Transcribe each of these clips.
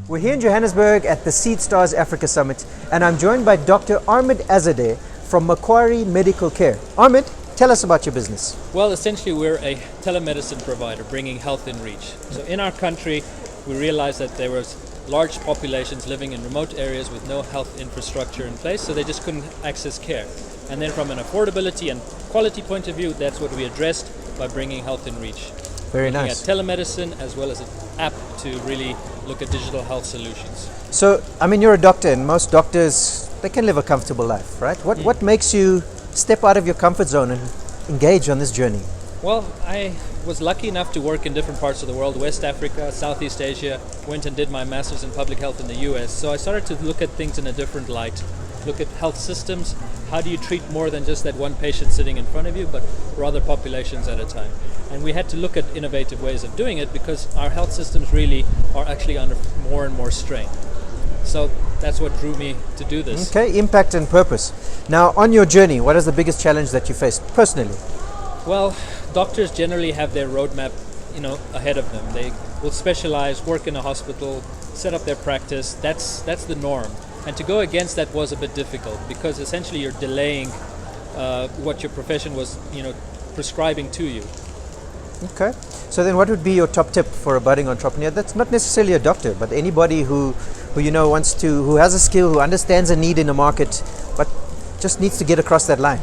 We're here in Johannesburg at the Seed Stars Africa Summit, and I'm joined by Dr. Armid Azadeh from Macquarie Medical Care. Armid, tell us about your business. Well, essentially we're a telemedicine provider bringing health in reach. So in our country, we realized that there was large populations living in remote areas with no health infrastructure in place, so they just couldn't access care. And then from an affordability and quality point of view, that's what we addressed by bringing health in reach. Very Looking nice. at telemedicine as well as an app to really look at digital health solutions. So, I mean, you're a doctor, and most doctors, they can live a comfortable life, right? What makes you step out of your comfort zone and engage on this journey? Well, I was lucky enough to work in different parts of the world, West Africa, Southeast Asia, went and did my master's in public health in the US. So I started to look at things in a different light, look at health systems. How do you treat more than just that one patient sitting in front of you, but rather populations at a time? And we had to look at innovative ways of doing it because our health systems really are actually under more and more strain. So that's what drew me to do this. Okay, impact and purpose. Now, on your journey, what is the biggest challenge that you faced personally? Well, doctors generally have their roadmap, ahead of them. They will specialize, work in a hospital, set up their practice. That's the norm. And to go against that was a bit difficult because essentially you're delaying what your profession was, prescribing to you. Okay. So then what would be your top tip for a budding entrepreneur? That's not necessarily a doctor, but anybody who who has a skill, who understands a need in the market, but just needs to get across that line.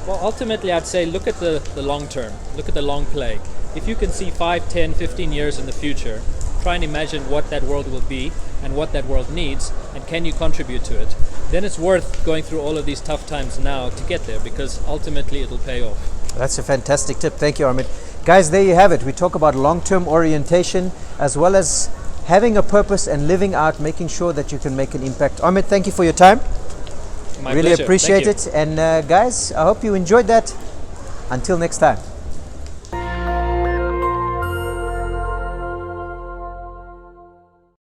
Well, ultimately, I'd say look at the long term, look at the long play. If you can see 5, 10, 15 years in the future, try and imagine what that world will be and what that world needs, and can you contribute to it? Then it's worth going through all of these tough times now to get there, because ultimately it'll pay off. That's a fantastic tip. Thank you, Armid. Guys, there you have it. We talk about long-term orientation as well as having a purpose and living out, making sure that you can make an impact. Armid, thank you for your time. My really pleasure. appreciate it. And guys, I hope you enjoyed that. Until next time.